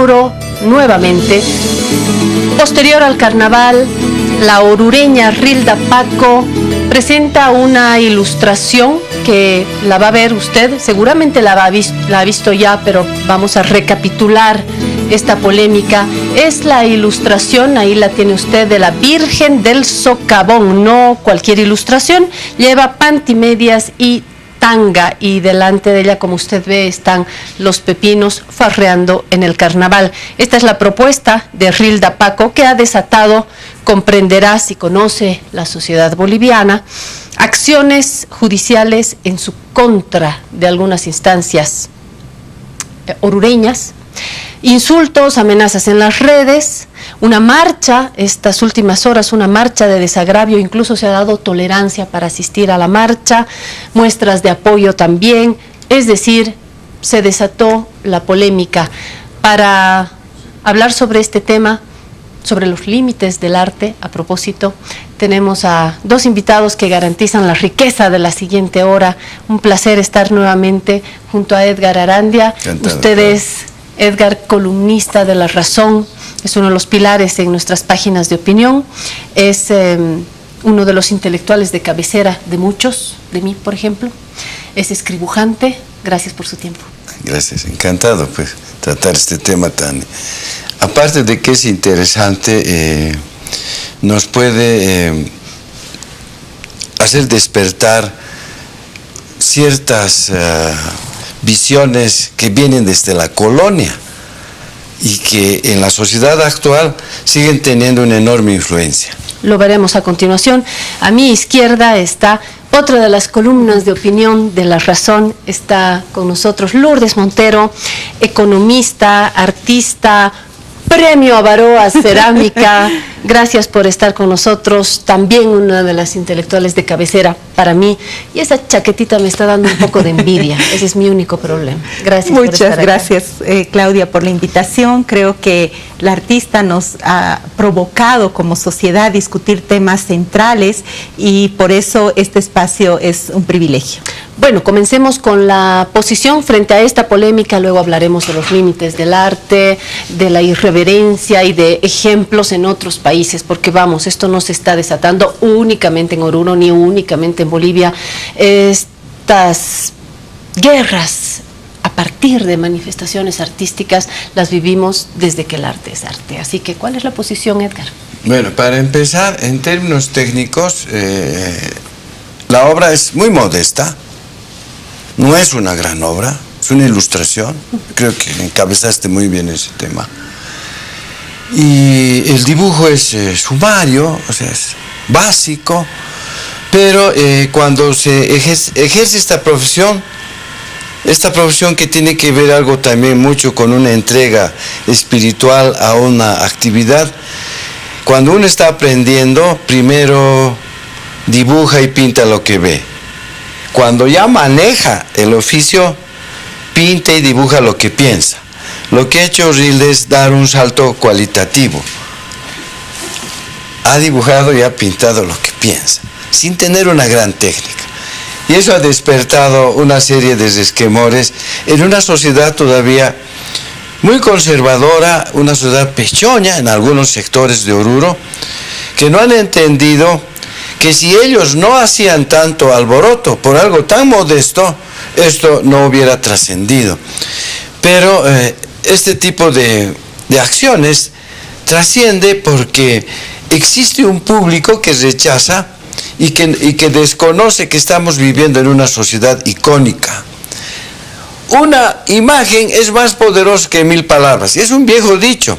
Oruro nuevamente. Posterior al carnaval, la orureña Rilda Paco presenta una ilustración que la va a ver usted, seguramente la ha visto ya, pero vamos a recapitular esta polémica. Es la ilustración, ahí la tiene usted, de la Virgen del Socavón, no cualquier ilustración, lleva pantimedias y tanga, y delante de ella, como usted ve, están los pepinos farreando en el carnaval. Esta es la propuesta de Rilda Paco, que ha desatado, comprenderá si conoce la sociedad boliviana, acciones judiciales en su contra de algunas instancias orureñas, insultos, amenazas en las redes, una marcha, estas últimas horas, una marcha de desagravio, incluso se ha dado tolerancia para asistir a la marcha, muestras de apoyo también, es decir, se desató la polémica. Para hablar sobre este tema, sobre los límites del arte, a propósito, tenemos a dos invitados que garantizan la riqueza de la siguiente hora. Un placer estar nuevamente junto a Edgar Arandia. Usted es, Edgar, columnista de La Razón, es uno de los pilares en nuestras páginas de opinión, es uno de los intelectuales de cabecera de muchos, de mí por ejemplo, es escribujante. Gracias por su tiempo. Gracias, encantado pues tratar este tema tan... Aparte de que es interesante, nos puede hacer despertar ciertas visiones que vienen desde la colonia y que en la sociedad actual siguen teniendo una enorme influencia. Lo veremos a continuación. A mi izquierda está otra de las columnas de opinión de La Razón. Está con nosotros Lourdes Montero, economista, artista, Premio Avaroa Cerámica. Gracias por estar con nosotros. También una de las intelectuales de cabecera para mí. Y esa chaquetita me está dando un poco de envidia. Ese es mi único problema. Gracias. Muchas gracias, Claudia, por la invitación. Creo que la artista nos ha provocado como sociedad discutir temas centrales y por eso este espacio es un privilegio. Bueno, comencemos con la posición frente a esta polémica, luego hablaremos de los límites del arte, de la irreverencia y de ejemplos en otros países, porque vamos, esto no se está desatando únicamente en Oruro ni únicamente en Bolivia. Estas guerras a partir de manifestaciones artísticas las vivimos desde que el arte es arte. Así que, ¿cuál es la posición, Edgar? Bueno, para empezar, en términos técnicos, la obra es muy modesta. No es una gran obra, es una ilustración. Creo que encabezaste muy bien ese tema. Y el dibujo es sumario, o sea, es básico, pero cuando se ejerce esta profesión que tiene que ver algo también mucho con una entrega espiritual a una actividad, cuando uno está aprendiendo, primero dibuja y pinta lo que ve. Cuando ya maneja el oficio, pinta y dibuja lo que piensa. Lo que ha hecho Rilda es dar un salto cualitativo. Ha dibujado y ha pintado lo que piensa, sin tener una gran técnica. Y eso ha despertado una serie de resquemores en una sociedad todavía muy conservadora, una sociedad pechoña en algunos sectores de Oruro, que no han entendido que si ellos no hacían tanto alboroto por algo tan modesto, esto no hubiera trascendido. Pero este tipo de acciones trasciende porque existe un público que rechaza y que desconoce que estamos viviendo en una sociedad icónica. Una imagen es más poderosa que 1000 palabras, es un viejo dicho,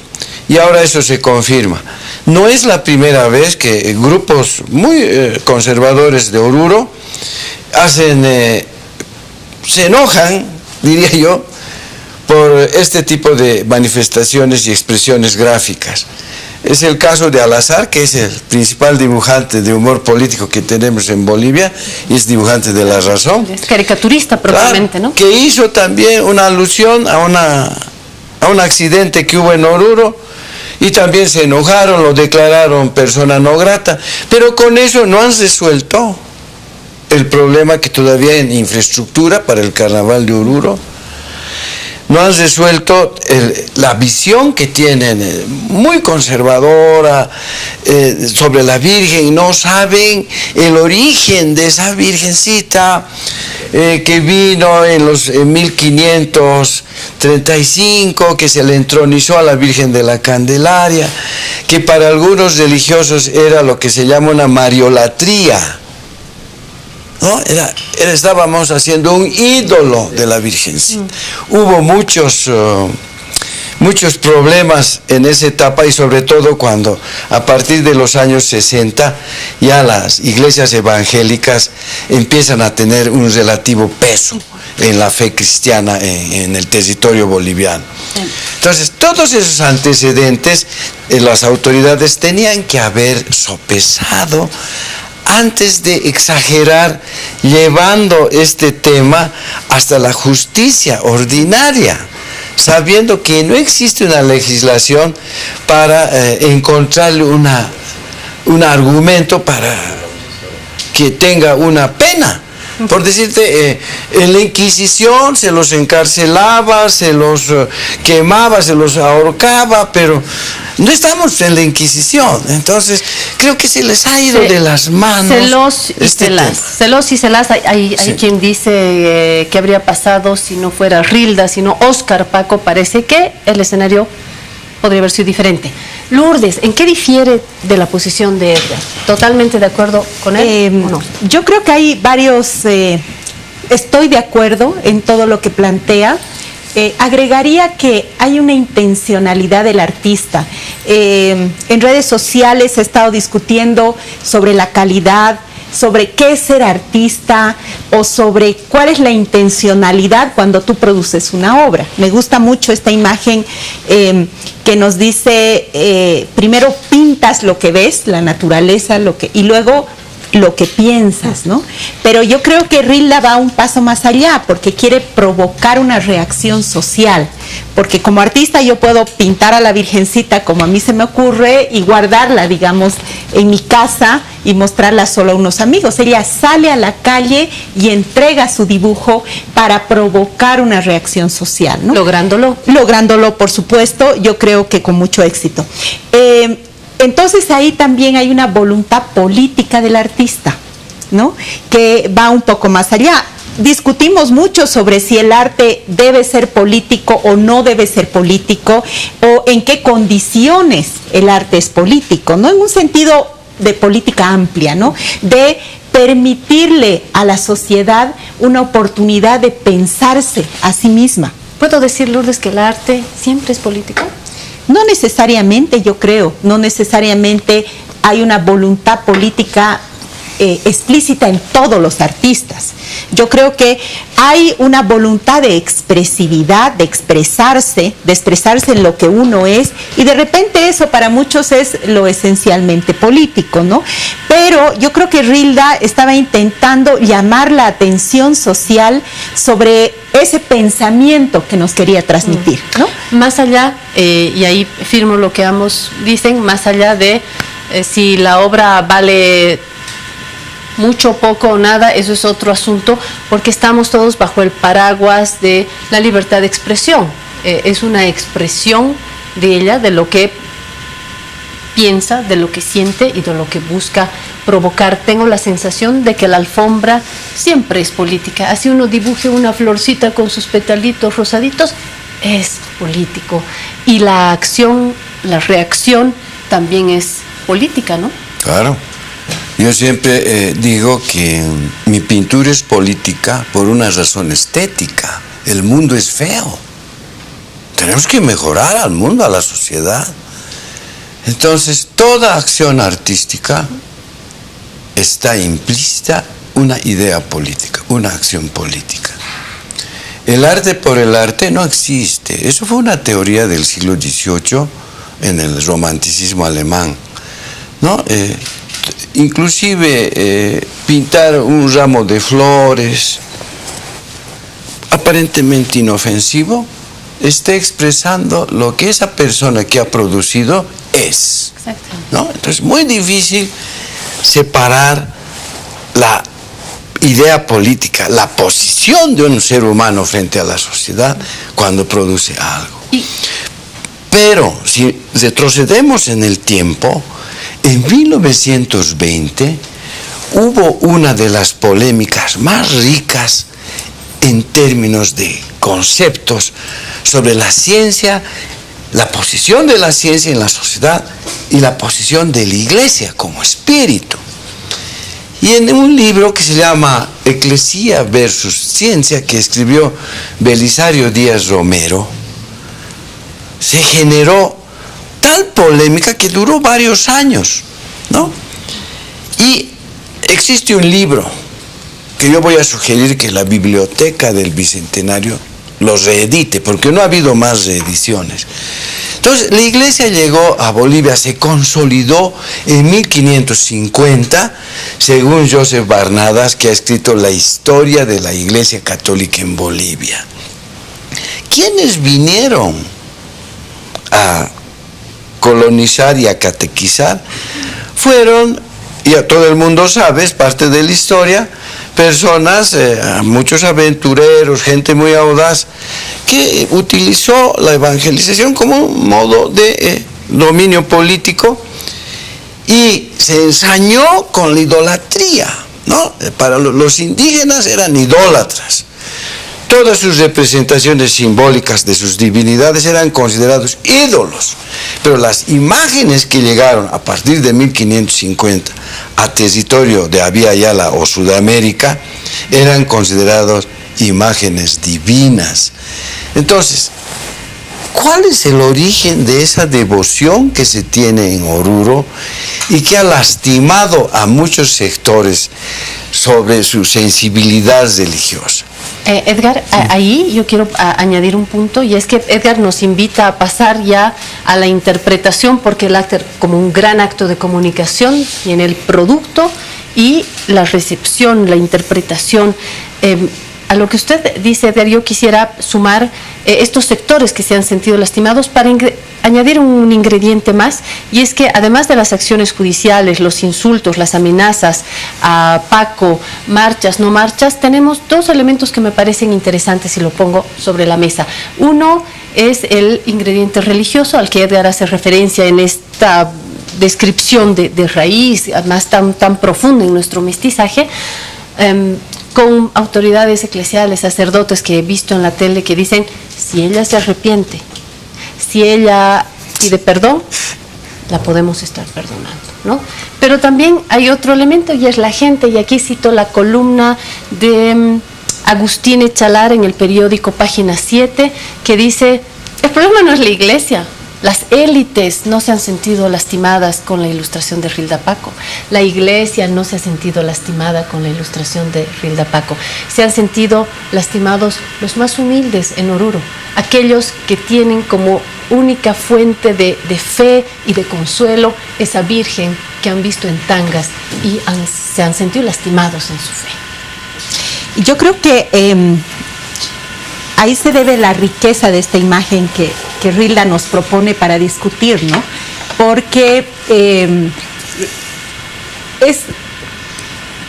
y ahora eso se confirma. No es la primera vez que grupos muy conservadores de Oruro se enojan, diría yo, por este tipo de manifestaciones y expresiones gráficas. Es el caso de Al-Azhar, que es el principal dibujante de humor político que tenemos en Bolivia, y es dibujante de La Razón. Es caricaturista propiamente, claro, ¿no? Que hizo también una alusión a un accidente que hubo en Oruro, y también se enojaron, lo declararon persona no grata, pero con eso no han resuelto el problema que todavía hay en infraestructura para el carnaval de Oruro. no han resuelto la visión que tienen, muy conservadora, sobre la Virgen. No saben el origen de esa Virgencita que vino en 1535, que se le entronizó a la Virgen de la Candelaria, que para algunos religiosos era lo que se llama una mariolatría, ¿no? Estábamos haciendo un ídolo de la Virgencita. Hubo muchos problemas en esa etapa, y sobre todo cuando a partir de los años 60 ya las iglesias evangélicas empiezan a tener un relativo peso en la fe cristiana en el territorio boliviano. Entonces, todos esos antecedentes las autoridades tenían que haber sopesado antes de exagerar, llevando este tema hasta la justicia ordinaria, sabiendo que no existe una legislación para encontrarle un argumento para que tenga una pena. Por decirte, en la Inquisición se los encarcelaba, se los quemaba, se los ahorcaba, pero no estamos en la Inquisición. Entonces, creo que se les ha ido de las manos. Celos y Celas, hay quien dice que habría pasado si no fuera Rilda, sino Óscar Paco. Parece que el escenario podría haber sido diferente. Lourdes, ¿en qué difiere de la posición de Edgar? ¿Totalmente de acuerdo con él o no? Yo creo que hay varios, estoy de acuerdo en todo lo que plantea. Agregaría que hay una intencionalidad del artista. En redes sociales se ha estado discutiendo sobre la calidad, sobre qué es ser artista o sobre cuál es la intencionalidad cuando tú produces una obra. Me gusta mucho esta imagen que nos dice, primero pintas lo que ves, la naturaleza, y luego lo que piensas, ¿no? Pero yo creo que Rilda va un paso más allá, porque quiere provocar una reacción social, porque como artista yo puedo pintar a la Virgencita como a mí se me ocurre y guardarla, digamos, en mi casa y mostrarla solo a unos amigos. Ella sale a la calle y entrega su dibujo para provocar una reacción social, ¿no? Lográndolo, por supuesto, yo creo que con mucho éxito. Entonces ahí también hay una voluntad política del artista, ¿no? Que va un poco más allá. Discutimos mucho sobre si el arte debe ser político o no debe ser político, o en qué condiciones el arte es político, ¿no? En un sentido de política amplia, ¿no? De permitirle a la sociedad una oportunidad de pensarse a sí misma. ¿Puedo decir, Lourdes, que el arte siempre es político? No necesariamente, yo creo, no necesariamente hay una voluntad política explícita en todos los artistas. Yo creo que hay una voluntad de expresividad, de expresarse en lo que uno es, y de repente eso para muchos es lo esencialmente político, ¿no? Pero yo creo que Rilda estaba intentando llamar la atención social sobre ese pensamiento que nos quería transmitir, ¿no? Más allá, y ahí firmo lo que ambos dicen, más allá de si la obra vale mucho, poco o nada, eso es otro asunto, porque estamos todos bajo el paraguas de la libertad de expresión. Es una expresión de ella, de lo que piensa, de lo que siente y de lo que busca provocar. Tengo la sensación de que la alfombra siempre es política. Así uno dibuje una florcita con sus petalitos rosaditos, es político. Y la acción, la reacción también es política, ¿no? Claro. Yo siempre digo que mi pintura es política por una razón estética. El mundo es feo. Tenemos que mejorar al mundo, a la sociedad. Entonces, toda acción artística está implícita una idea política, una acción política. El arte por el arte no existe. Eso fue una teoría del siglo XVIII en el romanticismo alemán, ¿no? Inclusive pintar un ramo de flores aparentemente inofensivo está expresando lo que esa persona que ha producido es, ¿no? Entonces, muy difícil separar la idea política, la posición de un ser humano frente a la sociedad cuando produce algo. Pero si retrocedemos en el tiempo, en 1920 hubo una de las polémicas más ricas en términos de conceptos sobre la ciencia, la posición de la ciencia en la sociedad y la posición de la Iglesia como espíritu. Y en un libro que se llama Eclesía versus Ciencia, que escribió Belisario Díaz Romero, se generó tal polémica que duró varios años, ¿no? Y existe un libro que yo voy a sugerir que la Biblioteca del Bicentenario lo reedite, porque no ha habido más reediciones. Entonces, la Iglesia llegó a Bolivia, se consolidó en 1550, según Joseph Barnadas, que ha escrito la historia de la Iglesia Católica en Bolivia. ¿Quiénes vinieron a colonizar y a catequizar? Fueron, y a todo el mundo sabe, es parte de la historia, personas, muchos aventureros, gente muy audaz, que utilizó la evangelización como un modo de dominio político y se ensañó con la idolatría, ¿no? Para los indígenas eran idólatras. Todas sus representaciones simbólicas de sus divinidades eran considerados ídolos, pero las imágenes que llegaron a partir de 1550 a territorio de Abya Yala o Sudamérica eran considerados imágenes divinas. Entonces, ¿cuál es el origen de esa devoción que se tiene en Oruro y que ha lastimado a muchos sectores sobre su sensibilidad religiosa? Edgar, ahí yo quiero añadir un punto, y es que Edgar nos invita a pasar ya a la interpretación, porque el acto como un gran acto de comunicación tiene el producto y la recepción, la interpretación. A lo que usted dice, Edgar, yo quisiera sumar estos sectores que se han sentido lastimados para añadir un ingrediente más, y es que además de las acciones judiciales, los insultos, las amenazas a Paco, marchas, no marchas, tenemos dos elementos que me parecen interesantes y lo pongo sobre la mesa. Uno es el ingrediente religioso al que Edgar hace referencia en esta descripción de raíz, además tan profunda en nuestro mestizaje, con autoridades eclesiales, sacerdotes que he visto en la tele que dicen, si ella se arrepiente, si ella pide perdón, la podemos estar perdonando, ¿no? Pero también hay otro elemento, y es la gente, y aquí cito la columna de Agustín Echalar en el periódico Página 7, que dice, el problema no es la Iglesia. Las élites no se han sentido lastimadas con la ilustración de Rilda Paco. La Iglesia no se ha sentido lastimada con la ilustración de Rilda Paco. Se han sentido lastimados los más humildes en Oruro, aquellos que tienen como única fuente de fe y de consuelo esa Virgen que han visto en tangas y se han sentido lastimados en su fe. Yo creo que ahí se debe la riqueza de esta imagen que Rilda nos propone para discutir, ¿no? Porque es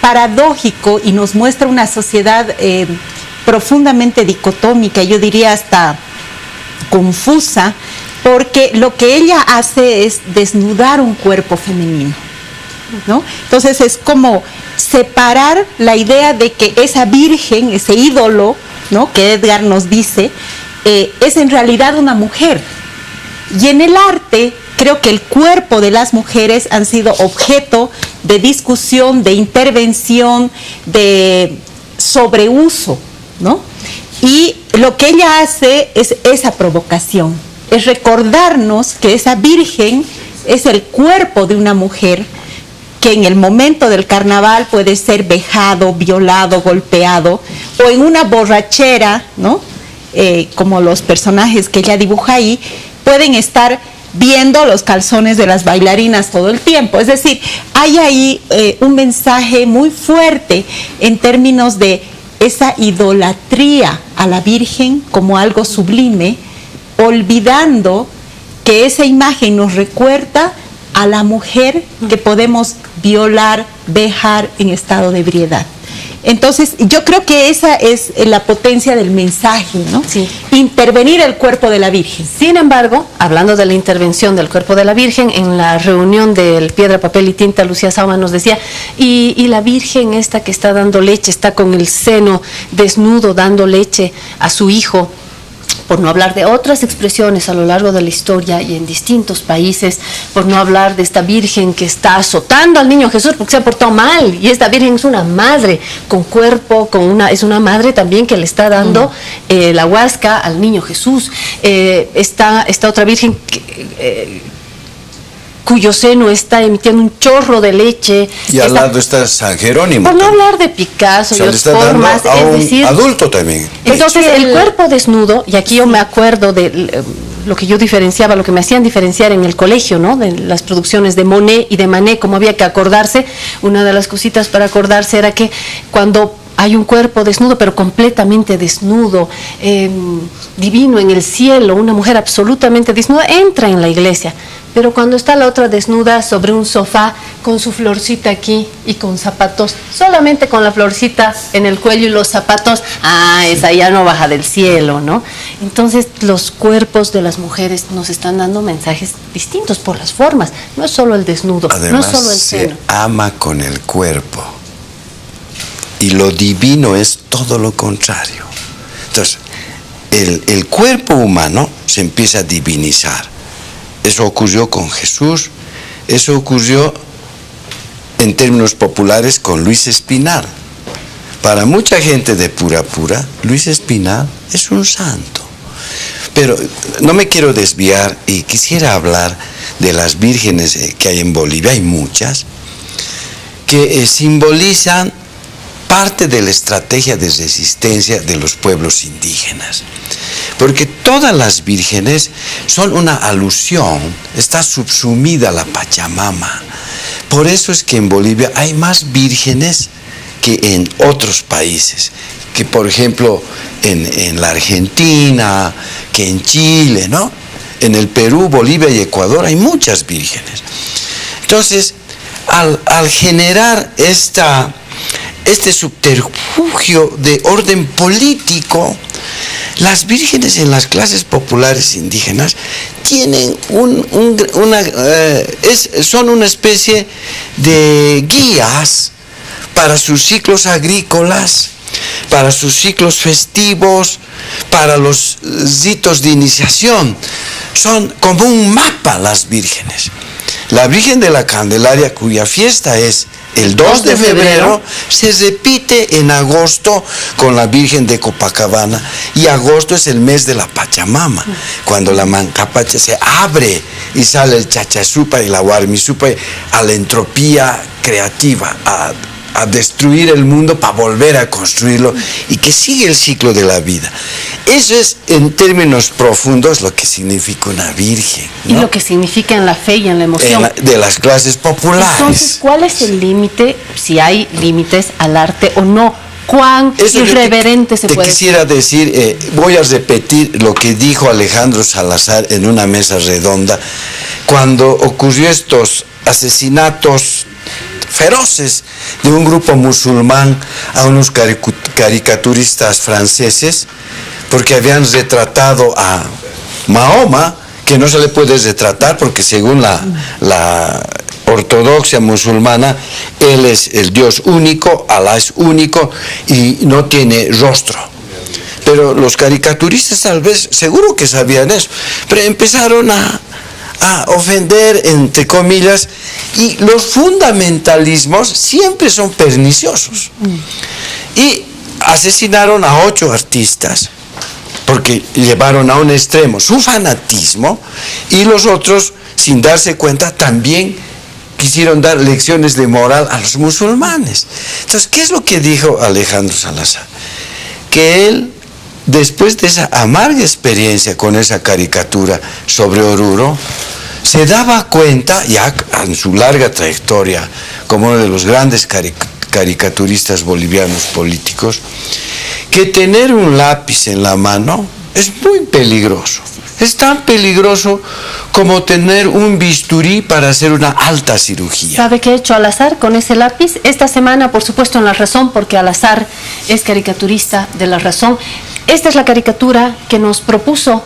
paradójico y nos muestra una sociedad profundamente dicotómica, yo diría hasta confusa, porque lo que ella hace es desnudar un cuerpo femenino, ¿no? Entonces es como separar la idea de que esa virgen, ese ídolo, ¿no?, que Edgar nos dice, es en realidad una mujer. Y en el arte creo que el cuerpo de las mujeres han sido objeto de discusión, de intervención, de sobreuso, ¿no? Y lo que ella hace es esa provocación, es recordarnos que esa virgen es el cuerpo de una mujer que en el momento del carnaval puede ser vejado, violado, golpeado, o en una borrachera, ¿no?, como los personajes que ella dibuja ahí, pueden estar viendo los calzones de las bailarinas todo el tiempo. Es decir, hay ahí un mensaje muy fuerte en términos de esa idolatría a la Virgen como algo sublime, olvidando que esa imagen nos recuerda a la mujer que podemos violar, vejar en estado de ebriedad. Entonces, yo creo que esa es la potencia del mensaje, ¿no? Sí. Intervenir el cuerpo de la Virgen. Sin embargo, hablando de la intervención del cuerpo de la Virgen, en la reunión del Piedra, Papel y Tinta, Lucía Sauma nos decía, y la Virgen esta que está dando leche, está con el seno desnudo dando leche a su hijo, por no hablar de otras expresiones a lo largo de la historia y en distintos países, por no hablar de esta Virgen que está azotando al niño Jesús porque se ha portado mal, y esta Virgen es una madre con cuerpo, es una madre también que le está dando la huasca al niño Jesús. Esta otra Virgen cuyo seno está emitiendo un chorro de leche. Y al lado está San Jerónimo. Por no hablar de Picasso y le las está formas, dando a es un decir, adulto también. Entonces el cuerpo desnudo, y aquí yo me acuerdo de lo que yo diferenciaba, lo que me hacían diferenciar en el colegio, ¿no? De las producciones de Monet y de Manet, como había que acordarse, una de las cositas para acordarse era que cuando hay un cuerpo desnudo, pero completamente desnudo, divino en el cielo, una mujer absolutamente desnuda, entra en la iglesia. Pero cuando está la otra desnuda sobre un sofá, con su florcita aquí y con zapatos, solamente con la florcita en el cuello y los zapatos, esa ya no baja del cielo, ¿no? Entonces los cuerpos de las mujeres nos están dando mensajes distintos por las formas, no es solo el desnudo, además, no es solo el seno. se ama con el cuerpo. Y lo divino es todo lo contrario. Entonces, el cuerpo humano se empieza a divinizar. Eso ocurrió con Jesús, eso ocurrió en términos populares con Luis Espinal. Para mucha gente de pura, Luis Espinal es un santo. Pero no me quiero desviar y quisiera hablar de las vírgenes que hay en Bolivia, hay muchas, que simbolizan parte de la estrategia de resistencia de los pueblos indígenas. Porque todas las vírgenes son una alusión, está subsumida la Pachamama. Por eso es que en Bolivia hay más vírgenes que en otros países, que por ejemplo en la Argentina, que en Chile, ¿no? En el Perú, Bolivia y Ecuador hay muchas vírgenes. Entonces, al generar este subterfugio de orden político, las vírgenes en las clases populares indígenas tienen son una especie de guías para sus ciclos agrícolas, para sus ciclos festivos, para los ritos de iniciación. Son como un mapa las vírgenes. La Virgen de la Candelaria, cuya fiesta es el 2 de febrero, se repite en agosto con la Virgen de Copacabana, y agosto es el mes de la Pachamama, cuando la Mancapacha se abre y sale el Chachasupa y la Huarmisupa a la entropía creativa, a destruir el mundo para volver a construirlo, y que sigue el ciclo de la vida. Eso es, en términos profundos, lo que significa una virgen, ¿no? Y lo que significa en la fe y en la emoción. De las clases populares. Entonces, ¿cuál es el límite, si hay límites al arte o no? ¿Cuán irreverente se puede ser? Te quisiera decir, voy a repetir lo que dijo Alejandro Salazar en una mesa redonda, cuando ocurrió estos asesinatos feroces de un grupo musulmán a unos caricaturistas franceses, porque habían retratado a Mahoma, que no se le puede retratar porque según la ortodoxia musulmana, él es el Dios único, Alá es único y no tiene rostro. Pero los caricaturistas tal vez, seguro que sabían eso, pero empezaron a ofender, entre comillas, y los fundamentalismos siempre son perniciosos. Y asesinaron a 8 artistas, porque llevaron a un extremo su fanatismo, y los otros, sin darse cuenta, también quisieron dar lecciones de moral a los musulmanes. Entonces, ¿qué es lo que dijo Alejandro Salazar? Que él, después de esa amarga experiencia con esa caricatura sobre Oruro, se daba cuenta, ya en su larga trayectoria como uno de los grandes caricaturistas bolivianos políticos, que tener un lápiz en la mano es muy peligroso. Es tan peligroso como tener un bisturí para hacer una alta cirugía. ¿Sabe qué he hecho al azar con ese lápiz? Esta semana, por supuesto, en La Razón, porque al azar es caricaturista de La Razón. Esta es la caricatura que nos propuso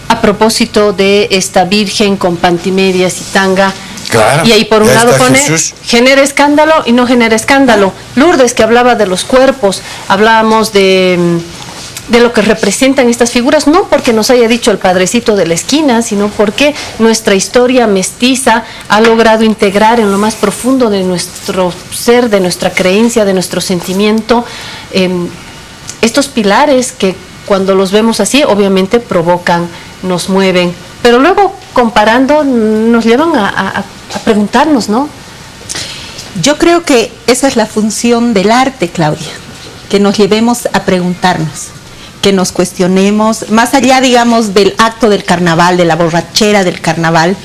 a propósito de esta virgen con pantimedias y tanga. Claro, y ahí por un lado pone, Jesús. genera escándalo y no genera escándalo. Lourdes, que hablaba de los cuerpos, hablábamos de lo que representan estas figuras, no porque nos haya dicho el padrecito de la esquina, sino porque nuestra historia mestiza ha logrado integrar en lo más profundo de nuestro ser, de nuestra creencia, de nuestro sentimiento, estos pilares que cuando los vemos así, obviamente provocan, nos mueven, pero luego comparando nos llevan a preguntarnos, ¿no? Yo creo que esa es la función del arte, Claudia, que nos llevemos a preguntarnos, que nos cuestionemos, más allá, digamos, del acto del carnaval, de la borrachera del carnaval,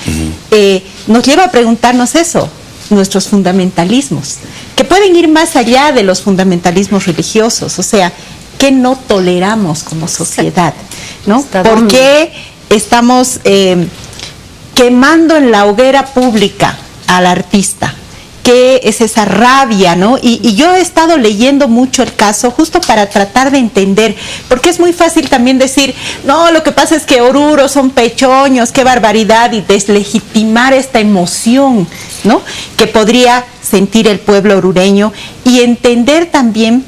nos lleva a preguntarnos eso, nuestros fundamentalismos, que pueden ir más allá de los fundamentalismos religiosos, o sea, ¿qué no toleramos como sociedad? ¿No? ¿Por qué estamos quemando en la hoguera pública al artista? ¿Qué es esa rabia, no? Y yo he estado leyendo mucho el caso justo para tratar de entender, porque es muy fácil también decir, no, lo que pasa es que Oruro son pechoños, qué barbaridad, y deslegitimar esta emoción, ¿no?, que podría sentir el pueblo orureño, y entender también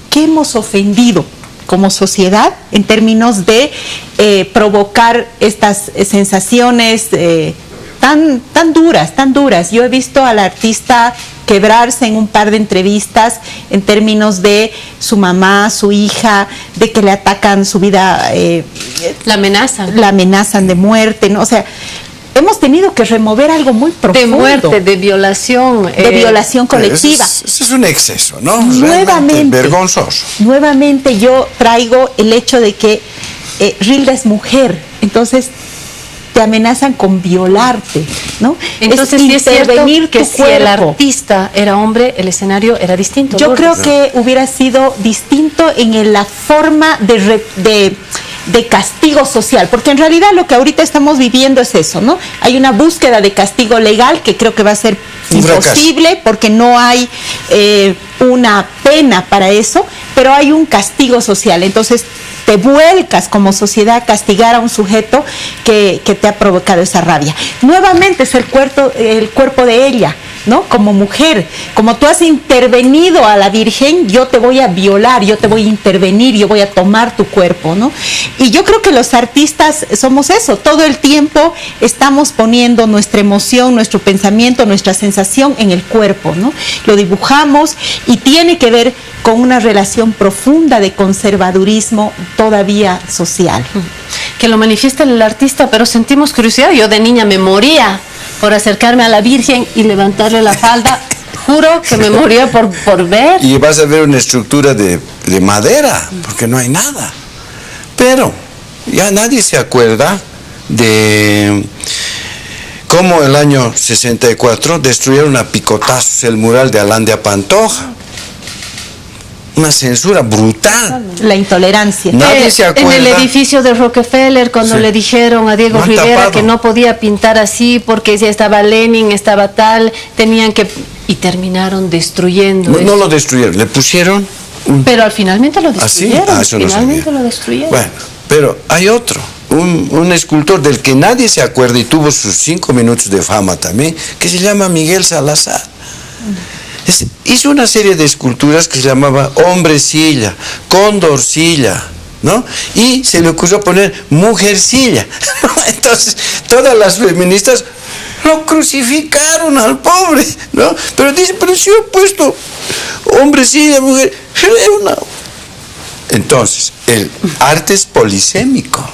qué hemos ofendido como sociedad en términos de provocar estas sensaciones tan duras. Yo he visto al artista quebrarse en un par de entrevistas en términos de su mamá, su hija, de que le atacan su vida, la amenazan de muerte, ¿no? O sea, hemos tenido que remover algo muy profundo. De muerte, de violación. De violación colectiva. Eso es un exceso, ¿no? Nuevamente, vergonzoso. Nuevamente yo traigo el hecho de que Rilda es mujer, entonces te amenazan con violarte, ¿no? Entonces sí es cierto que si el artista era hombre, el escenario era distinto. Yo creo que hubiera sido distinto en la forma de castigo social, porque en realidad lo que ahorita estamos viviendo es eso, ¿no? Hay una búsqueda de castigo legal que creo que va a ser imposible porque no hay una pena para eso, pero hay un castigo social. Entonces te vuelcas como sociedad a castigar a un sujeto que te ha provocado esa rabia. Nuevamente es el cuerpo de ella, ¿no? Como mujer, como tú has intervenido a la Virgen, yo te voy a violar, yo te voy a intervenir, yo voy a tomar tu cuerpo, ¿no? Y yo creo que los artistas somos eso, todo el tiempo estamos poniendo nuestra emoción, nuestro pensamiento, nuestra sensación en el cuerpo, ¿no? Lo dibujamos y tiene que ver con una relación profunda de conservadurismo todavía social. Que lo manifiesta el artista, pero sentimos curiosidad. Yo de niña me moría por acercarme a la Virgen y levantarle la falda. Juro que me moría por ver. Y vas a ver una estructura de madera, porque no hay nada. Pero ya nadie se acuerda de cómo el año 64 destruyeron a picotazos el mural de Alán de Pantoja. Una censura brutal. La intolerancia. Nadie se acuerda. En el edificio de Rockefeller, cuando le dijeron a Diego Rivera que no podía pintar así porque ya estaba Lenin, estaba tal, tenían que... Y terminaron destruyendo. No lo destruyeron, le pusieron... Pero al finalmente lo destruyeron. ¿Ah, sí? Eso finalmente no lo destruyeron. Bueno, pero hay otro, un escultor del que nadie se acuerda y tuvo sus 5 minutos de fama también, que se llama Miguel Salazar. Hizo una serie de esculturas que se llamaba Hombrecilla, Condorcilla, ¿no? Y se le ocurrió poner Mujercilla. Entonces, todas las feministas lo crucificaron al pobre, ¿no? Pero dice, pero si yo he puesto Hombrecilla, Mujer... Entonces, el arte es polisémico.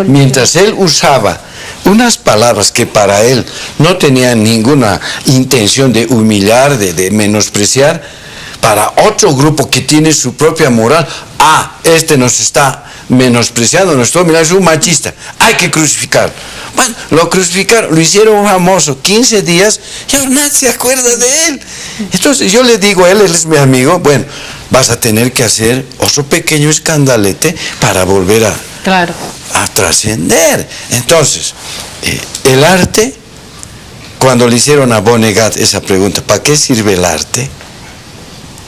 Mientras él usaba unas palabras que para él no tenían ninguna intención de humillar, de menospreciar, para otro grupo que tiene su propia moral, este nos está menospreciando, nos está humillando, es un machista, hay que crucificarlo. Bueno, lo crucificaron, lo hicieron famoso 15 días y ahora nadie se acuerda de él. Entonces yo le digo a él es mi amigo, bueno, vas a tener que hacer otro pequeño escandalete para volver Claro. A trascender. Entonces, el arte, cuando le hicieron a Vonnegut esa pregunta, ¿para qué sirve el arte?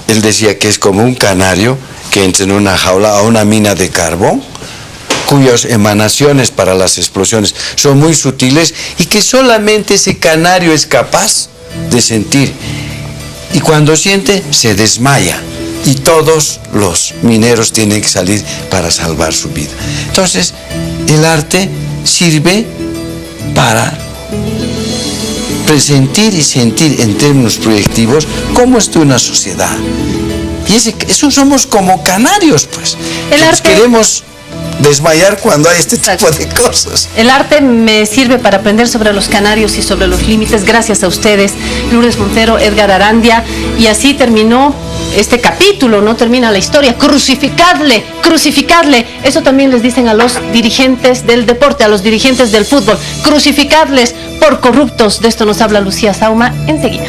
Él decía que es como un canario que entra en una jaula a una mina de carbón, cuyas emanaciones para las explosiones son muy sutiles y que solamente ese canario es capaz de sentir. Y cuando siente, se desmaya. Y todos los mineros tienen que salir para salvar su vida. Entonces, el arte sirve para presentir y sentir en términos proyectivos cómo está una sociedad. Y eso somos como canarios, pues. El arte... queremos desmayar cuando hay este tipo de cosas. El arte me sirve para aprender sobre los canarios y sobre los límites, gracias a ustedes, Lourdes Montero, Edgar Arandia, y así terminó este capítulo, no termina la historia. Crucificadle, crucificadle. Eso también les dicen a los dirigentes del deporte, a los dirigentes del fútbol. Crucificadles por corruptos. De esto nos habla Lucía Sauma enseguida.